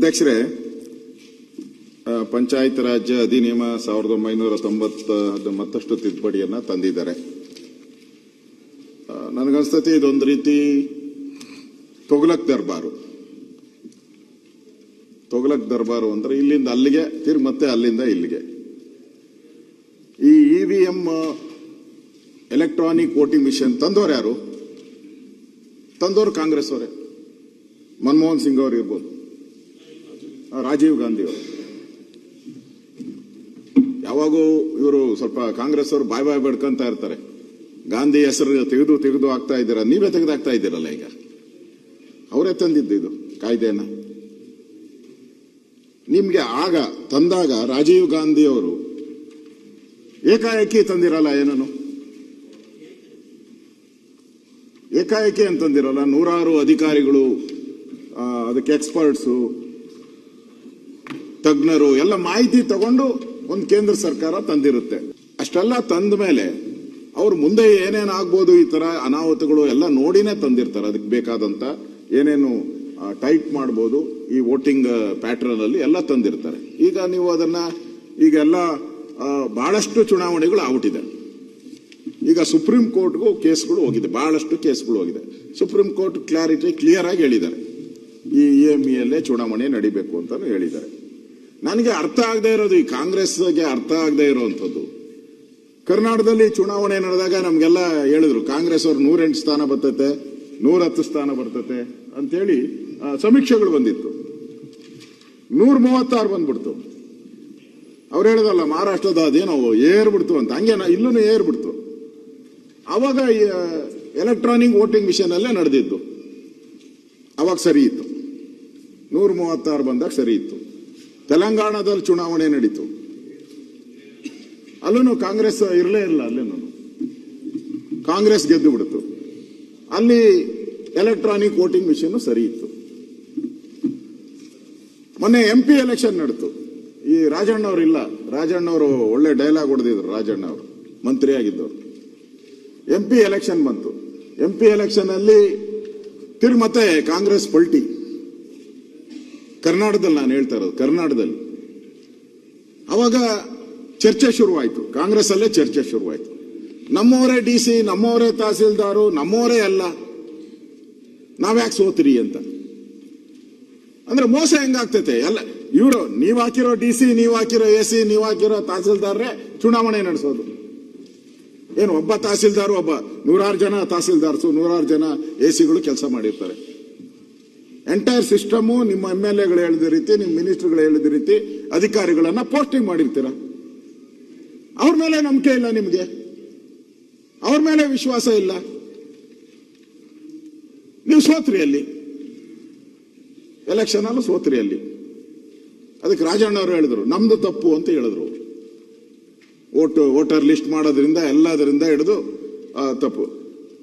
ಅಧ್ಯಕ್ಷರೇ, ಪಂಚಾಯತ್ ರಾಜ್ ಅಧಿನಿಯಮ 1990 ಮತ್ತಷ್ಟು ತಿದ್ದುಪಡಿಯನ್ನ ತಂದಿದ್ದಾರೆ. ನನಗನ್ಸ್ತತೆ ಇದೊಂದು ರೀತಿ ತೊಗಲಕ್ ದರ್ಬಾರು ಅಂದ್ರೆ ಇಲ್ಲಿಂದ ಅಲ್ಲಿಗೆ ಮತ್ತೆ ಅಲ್ಲಿಂದ ಇಲ್ಲಿಗೆ. ಈ EVM ಎಲೆಕ್ಟ್ರಾನಿಕ್ ವೋಟಿಂಗ್ ಮಿಷನ್ ತಂದವರು ಯಾರು? ತಂದವರು ಕಾಂಗ್ರೆಸ್ ಅವರೇ. ಮನಮೋಹನ್ ಸಿಂಗ್ ಅವರು ಇರ್ಬೋದು, ರಾಜೀವ್ ಗಾಂಧಿ ಅವರು. ಯಾವಾಗೂ ಇವರು ಸ್ವಲ್ಪ ಕಾಂಗ್ರೆಸ್ ಅವರು ಬಾಯ್ ಬೆಡ್ಕೊಂತ ಇರ್ತಾರೆ. ಗಾಂಧಿ ಹೆಸರು ತೆಗೆದು ಆಗ್ತಾ ಇದ್ದೀರಾ, ನೀವೇ ತೆಗೆದಾಕ್ತಾ ಇದ್ದೀರಲ್ಲ. ಈಗ ಅವರೇ ತಂದಿದ್ದು ಇದು ಕಾಯ್ದೆಯನ್ನ. ನಿಮ್ಗೆ ಆಗ ತಂದಾಗ ರಾಜೀವ್ ಗಾಂಧಿ ಅವರು ಏಕಾಏಕಿ ತಂದಿರಲ್ಲ, ಏನನು ಏಕಾಏಕಿ ಅಂತಂದಿರಲ್ಲ. ನೂರಾರು ಅಧಿಕಾರಿಗಳು, ಅದಕ್ಕೆ ಎಕ್ಸ್ಪರ್ಟ್ಸು, ತಜ್ಞರು ಎಲ್ಲ ಮಾಹಿತಿ ತಗೊಂಡು ಒಂದು ಕೇಂದ್ರ ಸರ್ಕಾರ ತಂದಿರುತ್ತೆ. ಅಷ್ಟೆಲ್ಲ ತಂದ ಮೇಲೆ ಅವ್ರು ಮುಂದೆ ಏನೇನು ಆಗ್ಬೋದು, ಈ ತರ ಅನಾಹುತಗಳು ಎಲ್ಲ ನೋಡಿನೇ ತಂದಿರ್ತಾರೆ. ಅದಕ್ಕೆ ಬೇಕಾದಂತ ಏನೇನು ಟೈಟ್ ಮಾಡ್ಬೋದು ಈ ವೋಟಿಂಗ್ ಪ್ಯಾಟರ್ನ್ ಅಲ್ಲಿ ಎಲ್ಲ ತಂದಿರ್ತಾರೆ. ಈಗ ನೀವು ಅದನ್ನ ಈಗೆಲ್ಲ ಬಹಳಷ್ಟು ಚುನಾವಣೆಗಳು ಆಗ್ಬಿಟ್ಟಿದೆ. ಈಗ ಸುಪ್ರೀಂ ಕೋರ್ಟ್ಗೂ ಕೇಸ್ಗಳು ಹೋಗಿದೆ, ಬಹಳಷ್ಟು ಕೇಸ್ಗಳು ಹೋಗಿದೆ. ಸುಪ್ರೀಂ ಕೋರ್ಟ್ ಕ್ಲಿಯರ್ ಆಗಿ ಹೇಳಿದ್ದಾರೆ, ಈ EMEಯಲ್ಲೇ ಚುನಾವಣೆ ನಡಿಬೇಕು ಅಂತ ಹೇಳಿದ್ದಾರೆ. ನನಗೆ ಅರ್ಥ ಆಗದೆ ಇರೋದು, ಈ ಕಾಂಗ್ರೆಸ್ಗೆ ಅರ್ಥ ಆಗದೆ ಇರುವಂತದ್ದು, ಕರ್ನಾಟಕದಲ್ಲಿ ಚುನಾವಣೆ ನಡೆದಾಗ ನಮ್ಗೆಲ್ಲ ಹೇಳಿದ್ರು ಕಾಂಗ್ರೆಸ್ ಅವ್ರು 108 ಸ್ಥಾನ ಬರ್ತತೆ, 110 ಸ್ಥಾನ ಬರ್ತತೆ ಅಂತೇಳಿ ಸಮೀಕ್ಷೆಗಳು ಬಂದಿತ್ತು. 136 ಬಂದ್ಬಿಡ್ತು. ಅವ್ರು ಹೇಳಿದಲ್ಲ ಮಹಾರಾಷ್ಟ್ರದ ಅದೇನೋ ಏರ್ಬಿಡ್ತು ಅಂತ, ಹಂಗೆ ಇಲ್ಲೂ ಏರ್ಬಿಡ್ತು. ಅವಾಗ ಎಲೆಕ್ಟ್ರಾನಿಕ್ ವೋಟಿಂಗ್ ಮಿಷನ್ ಅಲ್ಲೇ ನಡೆದಿದ್ದು. ಅವಾಗ ಸರಿ ಇತ್ತು, 136 ಬಂದಾಗ ಸರಿ ಇತ್ತು. ತೆಲಂಗಾಣದಲ್ಲಿ ಚುನಾವಣೆ ನಡೀತು, ಅಲ್ಲೂ ಕಾಂಗ್ರೆಸ್ ಇರಲೇ ಇಲ್ಲ. ಅಲ್ಲೇನು ಕಾಂಗ್ರೆಸ್ ಗೆದ್ದು ಬಿಡ್ತು. ಅಲ್ಲಿ ಎಲೆಕ್ಟ್ರಾನಿಕ್ ವೋಟಿಂಗ್ ಮಿಷನ್ ಸರಿ ಇತ್ತು. ಮೊನ್ನೆ MP ಎಲೆಕ್ಷನ್ ನಡೆತು. ಈ ರಾಜಣ್ಣವ್ರು ಇಲ್ಲ, ರಾಜಣ್ಣವರು ಒಳ್ಳೆ ಡೈಲಾಗ್ ಹೊಡೆದಿದ್ರು. ರಾಜಣ್ಣ ಅವರು ಮಂತ್ರಿ ಆಗಿದ್ದವರು. MP ಎಲೆಕ್ಷನ್ ಬಂತು. MP ಎಲೆಕ್ಷನ್ ಅಲ್ಲಿ ಮತ್ತೆ ಕಾಂಗ್ರೆಸ್ ಪಲ್ಟಿ. ಕರ್ನಾಟಕದಲ್ಲಿ ನಾನು ಹೇಳ್ತಾ ಇರೋದು, ಕರ್ನಾಟಕದಲ್ಲಿ ಅವಾಗ ಚರ್ಚೆ ಶುರುವಾಯಿತು. ಕಾಂಗ್ರೆಸ್ ಅಲ್ಲೇ ಚರ್ಚೆ ಶುರುವಾಯಿತು. ನಮ್ಮವರೇ DC, ನಮ್ಮವರೇ ತಹಸೀಲ್ದಾರು, ನಮ್ಮವರೇ ಅಲ್ಲ, ನಾವ್ಯಾಕೆ ಸೋತ್ರಿ ಅಂತ. ಅಂದ್ರೆ ಮೋಸ ಹೆಂಗಾಗ್ತೈತೆ ಎಲ್ಲ. ಇವರು ನೀವ್ ಹಾಕಿರೋ DC, ನೀವ್ ಹಾಕಿರೋ AC, ನೀವ್ ಹಾಕಿರೋ ತಹಸೀಲ್ದಾರ್ರೆ ಚುನಾವಣೆ ನಡೆಸೋದು. ಏನು ಒಬ್ಬ ತಹಸೀಲ್ದಾರು, ಒಬ್ಬ 100 ಜನ ತಹಸೀಲ್ದಾರ್ಸು, 100 ಜನ AC ಕೆಲಸ ಮಾಡಿರ್ತಾರೆ. ಎಂಟೈರ್ ಸಿಸ್ಟಮು ನಿಮ್ಮ MLAಗಳು ಹೇಳಿದ ರೀತಿ, ನಿಮ್ಮ ಮಿನಿಸ್ಟರ್ಗಳು ಹೇಳಿದ ರೀತಿ ಅಧಿಕಾರಿಗಳನ್ನ ಪೋಸ್ಟಿಂಗ್ ಮಾಡಿರ್ತೀರ. ಅವ್ರ ಮೇಲೆ ನಂಬಿಕೆ ಇಲ್ಲ ನಿಮ್ಗೆ, ಅವ್ರ ಮೇಲೆ ವಿಶ್ವಾಸ ಇಲ್ಲ. ನೀವು ಸೋತ್ರಿ ಅಲ್ಲಿ, ಎಲೆಕ್ಷನ್ ಅಲ್ಲೂ ಸೋತ್ರಿ ಅಲ್ಲಿ. ಅದಕ್ಕೆ ರಾಜಣ್ಣವರು ಹೇಳಿದ್ರು ನಮ್ದು ತಪ್ಪು ಅಂತ ಹೇಳಿದ್ರು. ವೋಟರ್ ಲಿಸ್ಟ್ ಮಾಡೋದ್ರಿಂದ ಎಲ್ಲದರಿಂದ ಹಿಡಿದು ತಪ್ಪು.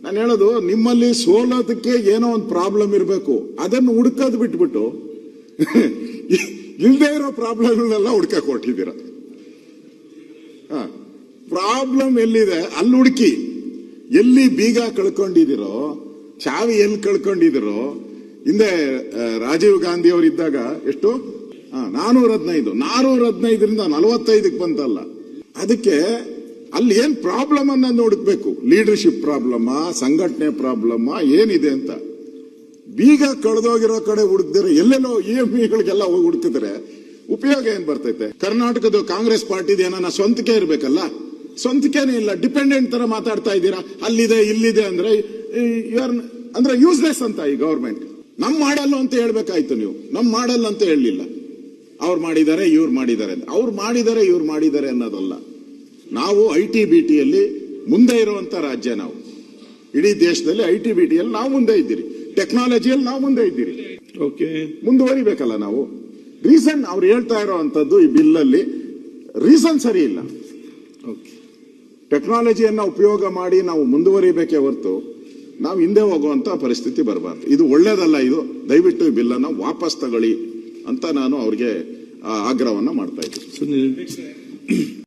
ನಾನು ಹೇಳೋದು, ನಿಮ್ಮಲ್ಲಿ ಸೋಲೋದಕ್ಕೆ ಏನೋ ಒಂದು ಪ್ರಾಬ್ಲಮ್ ಇರಬೇಕು, ಅದನ್ನು ಹುಡುಕೋದು ಬಿಟ್ಬಿಟ್ಟು ಇಲ್ಲದೆ ಇರೋ ಪ್ರಾಬ್ಲಮ್ಗಳನ್ನೆಲ್ಲ ಹುಡುಕಕ್ಕೆ ಹೊರಟಿದ್ದೀರ. ಪ್ರಾಬ್ಲಮ್ ಎಲ್ಲಿದೆ ಅಲ್ಲಿ ಹುಡುಕಿ. ಎಲ್ಲಿ ಬೀಗ ಕಳ್ಕೊಂಡಿದ್ದೀರೋ, ಚಾವಿ ಎಲ್ಲಿ ಕಳ್ಕೊಂಡಿದ್ದೀರೋ. ಹಿಂದೆ ರಾಜೀವ್ ಗಾಂಧಿ ಅವರು ಇದ್ದಾಗ ಎಷ್ಟು 415ರಿಂದ 45ಕ್ಕೆ ಬಂತಲ್ಲ. ಅದಕ್ಕೆ ಅಲ್ಲಿ ಏನ್ ಪ್ರಾಬ್ಲಮ್ ಅನ್ನೋದು ಹುಡುಕ್ಬೇಕು. ಲೀಡರ್ಶಿಪ್ ಪ್ರಾಬ್ಲಮ್, ಸಂಘಟನೆ ಪ್ರಾಬ್ಲಮ್ ಏನಿದೆ ಅಂತ. ಬೀಗ ಕಳೆದೋಗಿರೋ ಕಡೆ ಹುಡುಕ್ದಿರೆ ಎಲ್ಲೆಲ್ಲೋ EMEಗಳಿಗೆಲ್ಲ ಹೋಗಿ ಹುಡುಕಿದ್ರೆ ಉಪಯೋಗ ಏನ್ ಬರ್ತೈತೆ? ಕರ್ನಾಟಕದ ಕಾಂಗ್ರೆಸ್ ಪಾರ್ಟಿದ ಏನಾನ ಸ್ವಂತಿಕೆ ಇರ್ಬೇಕಲ್ಲ, ಸ್ವಂತಿಕೆನೇ ಇಲ್ಲ. ಡಿಪೆಂಡೆಂಟ್ ತರ ಮಾತಾಡ್ತಾ ಇದ್ದೀರಾ. ಅಲ್ಲಿದೆ ಇಲ್ಲಿದೆ ಅಂದ್ರೆ ಯೂಸ್ಲೆಸ್ ಅಂತ ಈ ಗವರ್ಮೆಂಟ್. ನಮ್ ಮಾಡಲ್ಲ ಅಂತ ಹೇಳ್ಬೇಕಾಯ್ತು ನೀವು. ನಮ್ ಮಾಡಲ್ಲ ಅಂತ ಹೇಳಲಿಲ್ಲ. ಅವ್ರು ಮಾಡಿದ್ದಾರೆ, ಇವ್ರು ಮಾಡಿದ್ದಾರೆ ಅಂತ. ಅವ್ರು ಮಾಡಿದ್ದಾರೆ, ಇವ್ರು ಮಾಡಿದ್ದಾರೆ ಅನ್ನೋದಲ್ಲ. ನಾವು IT-BTಯಲ್ಲಿ ಮುಂದೆ ಇರುವಂತ ರಾಜ್ಯ. ನಾವು ಇಡೀ ದೇಶದಲ್ಲಿ IT-BTಯಲ್ಲಿ ನಾವು ಮುಂದೆ ಇದ್ದೀರಿ, ಟೆಕ್ನಾಲಜಿಯಲ್ಲಿ ನಾವು ಮುಂದೆ ಇದ್ದೀರಿ. ಮುಂದುವರಿಬೇಕಲ್ಲ ನಾವು. ರೀಸನ್ ಅವ್ರು ಹೇಳ್ತಾ ಇರೋವಂಥದ್ದು ಈ ಬಿಲ್ ಅಲ್ಲಿ ರೀಸನ್ ಸರಿ ಇಲ್ಲ. ಟೆಕ್ನಾಲಜಿಯನ್ನ ಉಪಯೋಗ ಮಾಡಿ ನಾವು ಮುಂದುವರಿಬೇಕೇ ಹೊರತು ನಾವು ಹಿಂದೆ ಹೋಗುವಂತ ಪರಿಸ್ಥಿತಿ ಬರಬಾರ್ದು. ಇದು ಒಳ್ಳೇದಲ್ಲ. ಇದು ದಯವಿಟ್ಟು ಈ ಬಿಲ್ ಅನ್ನ ವಾಪಸ್ ತಗೊಳ್ಳಿ ಅಂತ ನಾನು ಅವ್ರಿಗೆ ಆಗ್ರಹವನ್ನ ಮಾಡ್ತಾ ಇದ್ದೀನಿ.